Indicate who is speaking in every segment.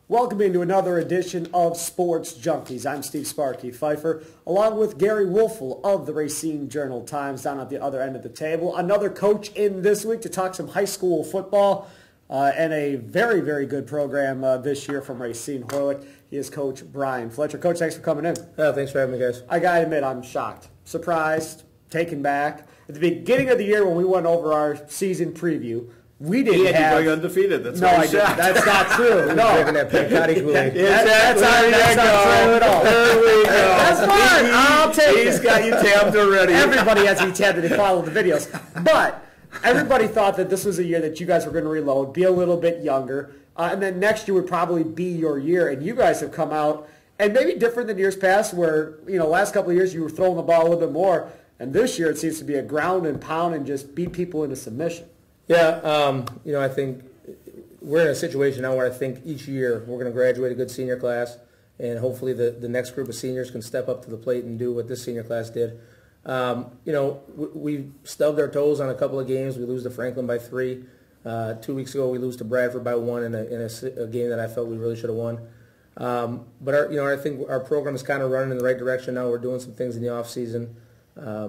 Speaker 1: Welcome into another edition of Sports Junkies. I'm Steve Sparky Fifer, along with Gery Woelfel of the Racine Journal-Times down at the other end of the table. Another coach in this week to talk some high school football and a very, very good program this year from Racine Horlick. He is Coach Brian Fletcher. Coach, thanks for coming in.
Speaker 2: Oh, thanks for having me, guys.
Speaker 1: I got to admit, I'm shocked, surprised, taken back. At the beginning of the year when we went over our season preview, we didn't have...
Speaker 3: going undefeated. That's
Speaker 1: no, I didn't. That's not true. No.
Speaker 2: Drinking that Pecati Kool-Aid.
Speaker 1: That's not true at all.
Speaker 3: There we go.
Speaker 1: That's fine. I'll take it.
Speaker 3: He's got you tabbed already.
Speaker 1: Everybody has me tabbed and they follow the videos. But everybody thought that this was a year that you guys were going to reload, be a little bit younger, and then next year would probably be your year. And you guys have come out, and maybe different than years past where, you know, last couple of years you were throwing the ball a little bit more, and this year it seems to be a ground and pound and just beat people into submission.
Speaker 2: Yeah, I think we're in a situation now where I think each year we're going to graduate a good senior class, and hopefully the next group of seniors can step up to the plate and do what this senior class did. We stubbed our toes on a couple of games. We lose to Franklin by 3. 2 weeks ago we lose to Bradford by 1 in a game that I felt we really should have won. But I think our program is kind of running in the right direction now. We're doing some things in the off season.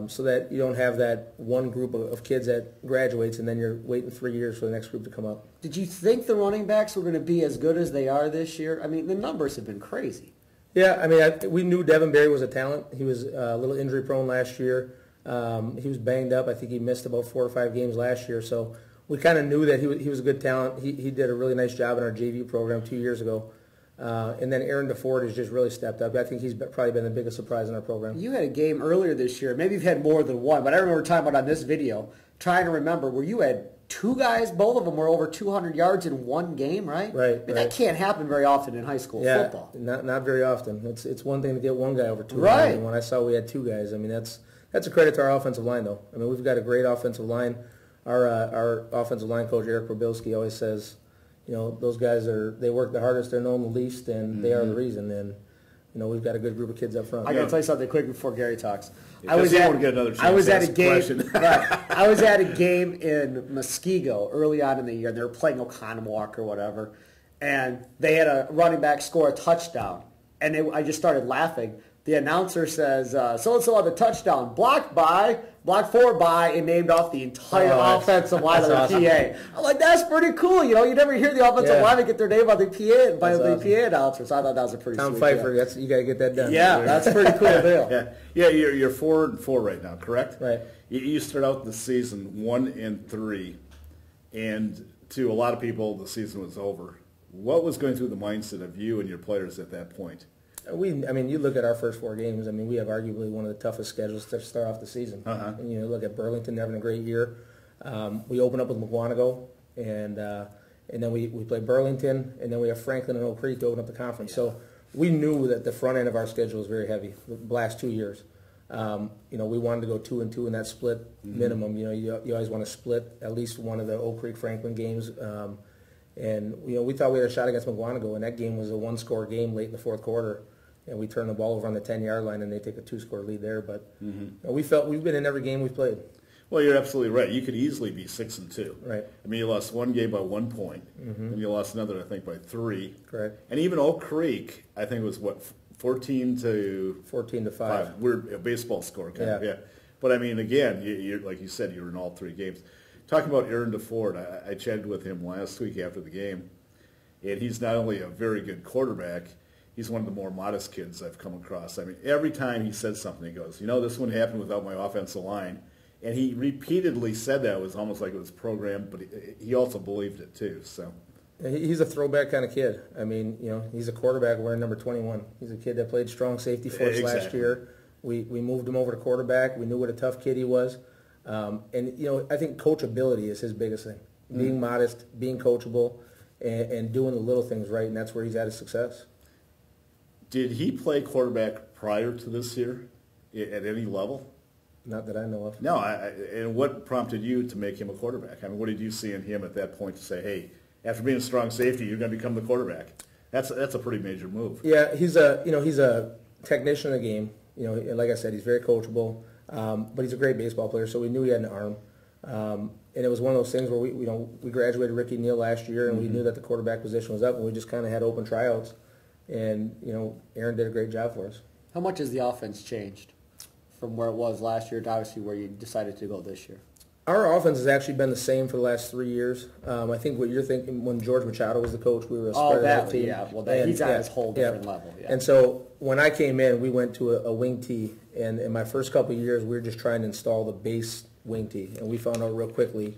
Speaker 2: So that you don't have that one group of kids that graduates and then you're waiting 3 years for the next group to come up.
Speaker 1: Did you think the running backs were going to be as good as they are this year? I mean, the numbers have been crazy.
Speaker 2: Yeah, I mean, we knew Devin Berry was a talent. He was a little injury prone last year. He was banged up. I think he missed about 4 or 5 games last year. So we kind of knew that he was a good talent. He did a really nice job in our JV program 2 years ago. And then Aaron DeFord has just really stepped up. I think he's probably been the biggest surprise in our program.
Speaker 1: You had a game earlier this year. Maybe you've had more than one, but I remember talking about on this video, trying to remember, where you had 2 guys, both of them were over 200 yards in one game, right?
Speaker 2: Right.
Speaker 1: I mean, that can't happen very often in high school football.
Speaker 2: Not very often. It's one thing to get one guy over 200.
Speaker 1: Right.
Speaker 2: And when I saw we had 2 guys, I mean, that's a credit to our offensive line, though. I mean, we've got a great offensive line. Our offensive line coach, Eric Probilski, always says, you know, those guys they work the hardest, they're known the least, and they are the reason. And, you know, we've got a good group of kids up front.
Speaker 1: I got to tell you something quick before Gary talks.
Speaker 3: I was at a
Speaker 1: game. Right, I was at a game in Muskego early on in the year, and they were playing Oconomowoc or whatever, and they had a running back score a touchdown, and I just started laughing. The announcer says, so-and-so on the touchdown, blocked for by, and named off the entire offensive line of the awesome. PA. I'm like, that's pretty cool. You know, you never hear the offensive lineman get their name on the PA by the PA announcer, so I thought that was a pretty
Speaker 2: Tom
Speaker 1: sweet
Speaker 2: Fifer,
Speaker 1: deal.
Speaker 2: You got to get that done.
Speaker 1: Yeah, that's a pretty cool deal.
Speaker 3: Yeah, you're 4-4 right now, correct?
Speaker 2: Right.
Speaker 3: You start out the season 1-3, and to a lot of people, the season was over. What was going through the mindset of you and your players at that point?
Speaker 2: You look at our first 4 games. I mean, we have arguably one of the toughest schedules to start off the season. And you look at Burlington having a great year. We open up with McWanago, and then we play Burlington, and then we have Franklin and Oak Creek to open up the conference. So we knew that the front end of our schedule was very heavy the last 2 years. We wanted to go 2-2 in that split minimum. You know, you always want to split at least one of the Oak Creek Franklin games. And we thought we had a shot against McWanago, and that game was a 1-score game late in the fourth quarter. And we turned the ball over on the 10-yard line, and they take a 2-score lead there. But we felt we've been in every game we've played.
Speaker 3: Well, you're absolutely right. You could easily be 6-2.
Speaker 2: Right.
Speaker 3: I mean, you lost one game by 1 point, and you lost another, I think, by 3.
Speaker 2: Correct.
Speaker 3: And even Oak Creek, I think it was 14 to
Speaker 2: 5.
Speaker 3: We're a baseball score kind of. Yeah. But I mean, again, you're like you said, you were in all 3 games. Talking about Aaron DeFord, I chatted with him last week after the game, and he's not only a very good quarterback, he's one of the more modest kids I've come across. I mean, every time he said something, he goes, this wouldn't happen without my offensive line. And he repeatedly said that. It was almost like it was programmed, but he also believed it too. So
Speaker 2: he's a throwback kind of kid. I mean, he's a quarterback wearing number 21. He's a kid that played strong safety for us last year. We moved him over to quarterback. We knew what a tough kid he was. I think coachability is his biggest thing. Being modest, being coachable, and doing the little things right, and that's where he's had his success.
Speaker 3: Did he play quarterback prior to this year at any level?
Speaker 2: Not that I know of.
Speaker 3: No, and what prompted you to make him a quarterback? I mean, what did you see in him at that point to say, hey, after being a strong safety, you're going to become the quarterback? That's a pretty major move.
Speaker 2: Yeah, he's a technician of the game. Like I said, he's very coachable, but he's a great baseball player, so we knew he had an arm. it was one of those things where we graduated Ricky Neal last year, and we knew that the quarterback position was up, and we just kind of had open tryouts. And, Aaron did a great job for us.
Speaker 1: How much has the offense changed from where it was last year to obviously where you decided to go this year?
Speaker 2: Our offense has actually been the same for the last 3 years. I think what you're thinking, when George Machado was the coach, we were a spread out team.
Speaker 1: Yeah. Well, he's on his whole different level. Yeah.
Speaker 2: And so when I came in, we went to a wing tee, and in my first couple of years, we were just trying to install the base wing tee, and we found out real quickly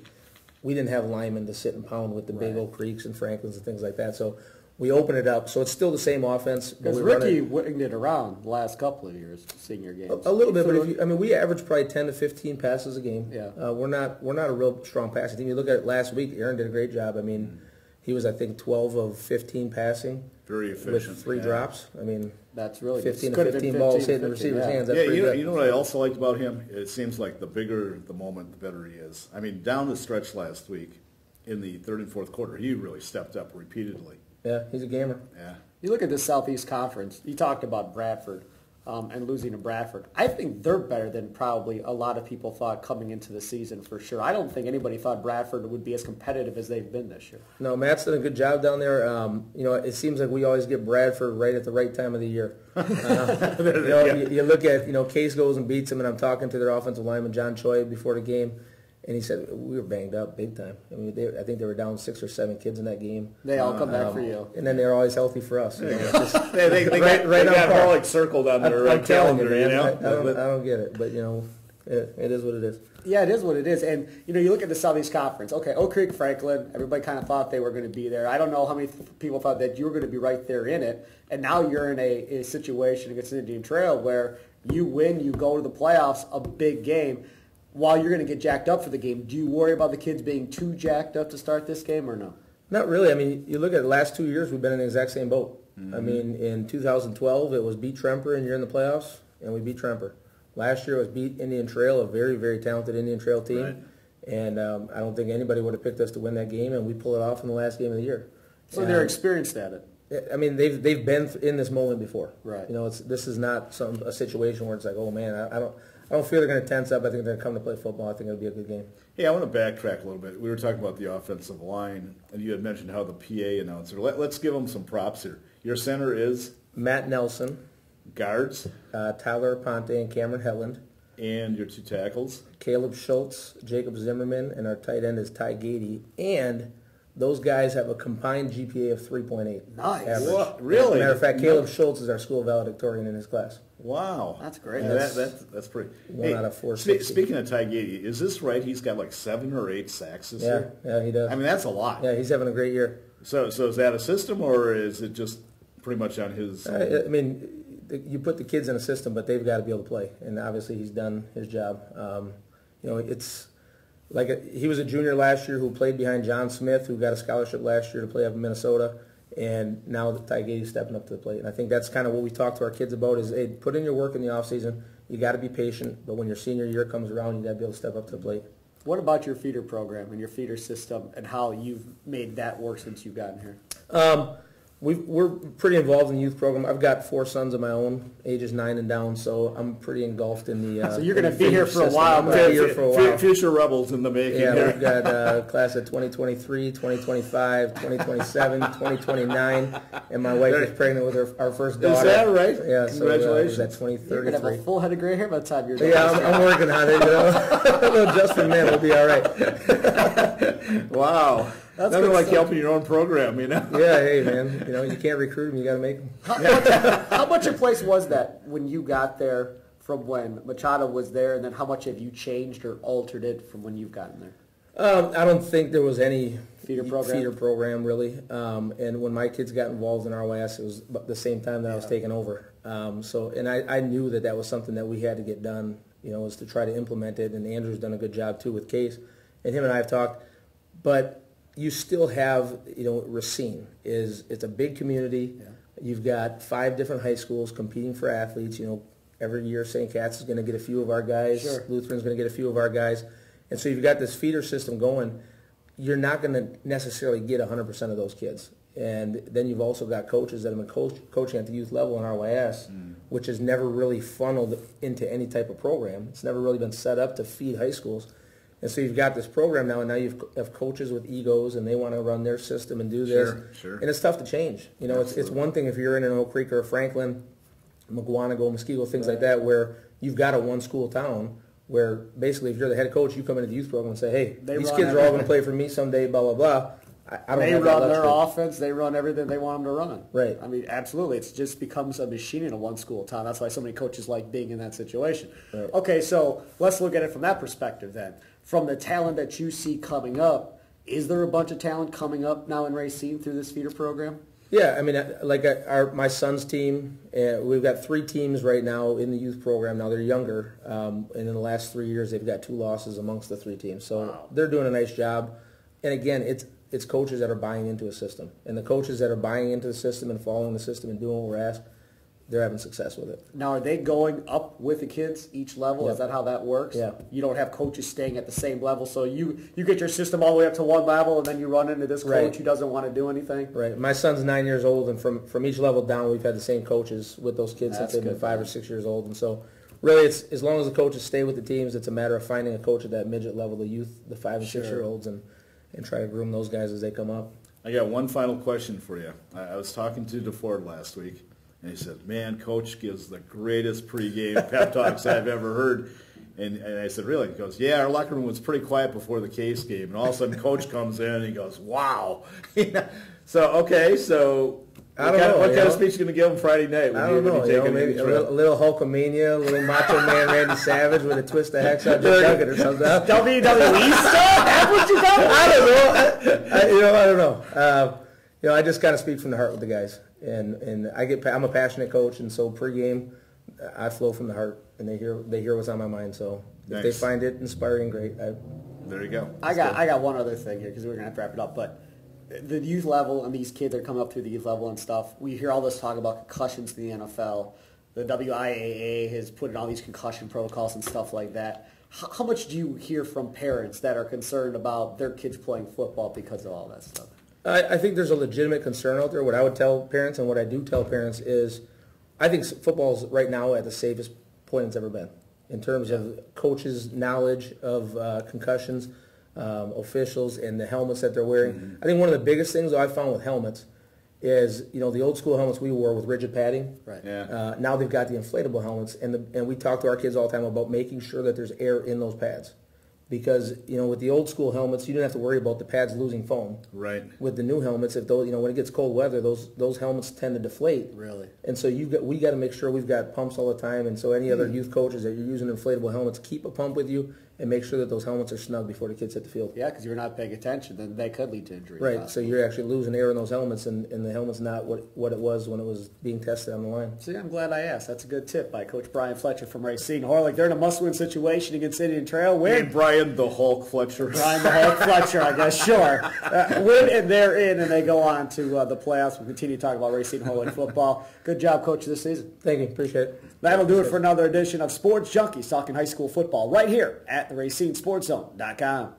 Speaker 2: we didn't have linemen to sit and pound with the big old Creeks and Franklins and things like that. So we opened it up. So it's still the same offense.
Speaker 1: Because Ricky winged it around the last couple of years, senior games.
Speaker 2: A little bit, but we average probably 10 to 15 passes a game.
Speaker 1: Yeah.
Speaker 2: We're not a real strong passing team. You look at it last week, Aaron did a great job. He was, I think, 12 of 15 passing.
Speaker 3: Very efficient.
Speaker 2: With 3 drops.
Speaker 1: That's really
Speaker 2: 15 to 15 balls hitting the receiver's hands. That's pretty good.
Speaker 3: You know what I also liked about him? It seems like the bigger the moment, the better he is. Down the stretch last week, in the third and fourth quarter, he really stepped up repeatedly.
Speaker 2: Yeah, he's a gamer.
Speaker 3: Yeah.
Speaker 1: You look at the Southeast Conference. You talked about Bradford and losing to Bradford. I think they're better than probably a lot of people thought coming into the season for sure. I don't think anybody thought Bradford would be as competitive as they've been this year.
Speaker 2: No, Matt's done a good job down there. It seems like we always get Bradford right at the right time of the year. You look at, Case goes and beats them, and I'm talking to their offensive lineman, John Choi, before the game. And he said, we were banged up big time. I think they were down 6 or 7 kids in that game.
Speaker 1: They all come back for you.
Speaker 2: And then they're always healthy for us.
Speaker 3: They got Horlick circled on their calendar,
Speaker 2: I don't get it, but, it is what it is.
Speaker 1: Yeah, it is what it is. And, you look at the Southeast Conference. Okay, Oak Creek, Franklin, everybody kind of thought they were going to be there. I don't know how many people thought that you were going to be right there in it. And now you're in a situation against Indian Trail where you win, you go to the playoffs, a big game. While you're going to get jacked up for the game, do you worry about the kids being too jacked up to start this game or no?
Speaker 2: Not really. You look at the last 2 years, we've been in the exact same boat. In 2012, it was beat Tremper and you're in the playoffs, and we beat Tremper. Last year it was beat Indian Trail, a very, very talented Indian Trail team. Right. And I don't think anybody would have picked us to win that game, and we pulled it off in the last game of the year.
Speaker 1: So they're experienced at it.
Speaker 2: They've been in this moment before.
Speaker 1: Right.
Speaker 2: This is not a situation where it's like, oh man, I don't feel they're going to tense up. I think they're going to come to play football. I think it'll be a good game.
Speaker 3: Hey, I want to backtrack a little bit. We were talking about the offensive line, and you had mentioned how the PA announcer. Let's give them some props here. Your center is?
Speaker 2: Matt Nelson.
Speaker 3: Guards?
Speaker 2: Tyler Ponte and Cameron Hetland.
Speaker 3: And your 2 tackles?
Speaker 2: Caleb Schultz, Jacob Zimmerman, and our tight end is Ty Gady. And those guys have a combined GPA of 3.8.
Speaker 1: Nice.
Speaker 2: Average.
Speaker 3: What? Really?
Speaker 2: As a matter of fact, Caleb Schultz is our school valedictorian in his class.
Speaker 3: Wow.
Speaker 1: That's great.
Speaker 3: Yeah, that's pretty.
Speaker 2: 1 out of 4.
Speaker 3: Speaking of Ty Gady, is this right? He's got like 7 or 8 sacks this year?
Speaker 2: Yeah, he does.
Speaker 3: That's a lot.
Speaker 2: Yeah, he's having a great year.
Speaker 3: So is that a system, or is it just pretty much on his...
Speaker 2: You put the kids in a system, but they've got to be able to play. And obviously he's done his job. It's... he was a junior last year who played behind John Smith, who got a scholarship last year to play up in Minnesota, and now Ty Gady's stepping up to the plate. And I think that's kind of what we talk to our kids about is, hey, put in your work in the offseason. You got to be patient, but when your senior year comes around, you got to be able to step up to the plate.
Speaker 1: What about your feeder program and your feeder system and how you've made that work since you've gotten here?
Speaker 2: We're pretty involved in the youth program. I've got 4 sons of my own, ages 9 and down, so I'm pretty engulfed in the.
Speaker 1: So you're going to be here for a while.
Speaker 3: Future rebels in the making.
Speaker 2: Yeah, we've got a class of 2023, 2025, 2027, 2029, and my wife is pregnant with our first daughter.
Speaker 3: Is that right?
Speaker 2: Yeah,
Speaker 3: congratulations.
Speaker 2: So that's 2033.
Speaker 1: You're going to have a full head of gray hair by the time you're done.
Speaker 2: Yeah, I'm working on it. A little adjustment, man, will be all right.
Speaker 3: Wow. That's nothing like helping your own program,
Speaker 2: Yeah, hey, man. You can't recruit them. You got to make them.
Speaker 1: How much in place was that when you got there from when Machado was there, and then how much have you changed or altered it from when you've gotten there?
Speaker 2: I don't think there was any
Speaker 1: feeder program
Speaker 2: really. And when my kids got involved in RYS, it was the same time that I was taking over. And I knew that was something that we had to get done, was to try to implement it. And Andrew's done a good job, too, with Case. And him and I have talked. But you still have, Racine. It's a big community. Yeah. You've got 5 different high schools competing for athletes. Every year St. Cat's is going to get a few of our guys.
Speaker 1: Sure.
Speaker 2: Lutheran's going to get a few of our guys. And so you've got this feeder system going. You're not going to necessarily get 100% of those kids. And then you've also got coaches that have been coaching at the youth level in RYS, which has never really funneled into any type of program. It's never really been set up to feed high schools. And so you've got this program now, and now you have coaches with egos, and they want to run their system and do this.
Speaker 3: Sure.
Speaker 2: And it's tough to change. You know, it's one thing if you're in an Oak Creek or a Franklin, Mukwonago, Muskego, things like that, where you've got a one-school town where basically if you're the head coach, you come into the youth program and say, hey, these kids are all going to play for me someday, blah, blah, blah. I don't
Speaker 1: they
Speaker 2: have
Speaker 1: run
Speaker 2: that
Speaker 1: their
Speaker 2: luxury.
Speaker 1: offense. They run everything they want them to run.
Speaker 2: Right.
Speaker 1: I mean, absolutely. It just becomes a machine in a one-school town. That's why so many coaches like being in that situation.
Speaker 2: Right.
Speaker 1: Okay, so let's look at it from that perspective then. From the talent that you see coming up, is there a bunch of talent coming up now in Racine through this feeder program?
Speaker 2: Yeah, I mean, like my son's team, we've got 3 teams right now in the youth program. Now they're younger, and in the last 3 years they've got 2 losses amongst the 3 teams. So they're doing a nice job. And again, it's coaches that are buying into a system, and the coaches that are buying into the system and following the system and doing what we're asked, they're having success with it.
Speaker 1: Now, are they going up with the kids each level?
Speaker 2: Yep.
Speaker 1: Is that how that works?
Speaker 2: Yeah.
Speaker 1: You don't have coaches staying at the same level, so you get your system all the way up to one level, and then you run into this coach who doesn't want to do anything?
Speaker 2: Right. My son's 9 years old, and from each level down, we've had the same coaches with those kids since they've been 5 or 6 years old. And so really, it's as long as the coaches stay with the teams, it's a matter of finding a coach at that midget level, the youth, the 5 and 6-year-olds, and try to groom those guys as they come up.
Speaker 3: I got one final question for you. I was talking to DeFord last week, and he said, man, Coach gives the greatest pregame pep talks I've ever heard. And I said, really? He goes, yeah, our locker room was pretty quiet before the Case game. And all of a sudden, Coach comes in, and he goes, wow. So what kind of speech are you going to give him Friday night?
Speaker 2: I don't know. Maybe a little Hulkamania, a little Macho Man Randy Savage with a twist of Hacksaw Jim Duggan or something.
Speaker 1: WWE stuff? That's what you got?
Speaker 2: I don't know. I just kind of speak from the heart with the guys. And I'm a passionate coach, and so pregame, I flow from the heart, and they hear what's on my mind. So if they find it inspiring, great.
Speaker 3: There you go.
Speaker 1: I got one other thing here because we're gonna have to wrap it up. But the youth level and these kids that are coming up through the youth level and stuff, we hear all this talk about concussions in the NFL. The WIAA has put in all these concussion protocols and stuff like that. How much do you hear from parents that are concerned about their kids playing football because of all that stuff?
Speaker 2: I think there's a legitimate concern out there. What I would tell parents and what I do tell parents is I think football's right now at the safest point it's ever been in terms of coaches' knowledge of concussions, officials, and the helmets that they're wearing. Mm-hmm. I think one of the biggest things that I found with helmets is, the old school helmets we wore with rigid padding.
Speaker 1: Right.
Speaker 3: Yeah.
Speaker 2: Now they've got the inflatable helmets, and we talk to our kids all the time about making sure that there's air in those pads. Because, with the old school helmets, you didn't have to worry about the pads losing foam.
Speaker 3: Right.
Speaker 2: With the new helmets, if those, when it gets cold weather, those helmets tend to deflate.
Speaker 1: Really.
Speaker 2: And so we got to make sure we've got pumps all the time. And so any other youth coaches that you're using inflatable helmets, keep a pump with you and make sure that those helmets are snug before the kids hit the field.
Speaker 1: Yeah, because you're not paying attention, then they could lead to injury.
Speaker 2: Right. So you're actually losing air in those helmets, and the helmet's not what it was when it was being tested on the line.
Speaker 1: See, I'm glad I asked. That's a good tip by Coach Brian Fletcher from Racine. Horlick, they're in a must-win situation against Indian Trail. Win.
Speaker 3: And Brian the Hulk Fletcher.
Speaker 1: Brian the Hulk Fletcher, I guess, sure. Win, and they're in, and they go on to the playoffs. We'll continue to talk about Racine Horlick football. Good job, Coach, this season.
Speaker 2: Thank you. Appreciate it.
Speaker 1: That'll do it for another edition of Sports Junkies, talking high school football right here at the RacineSportsZone.com.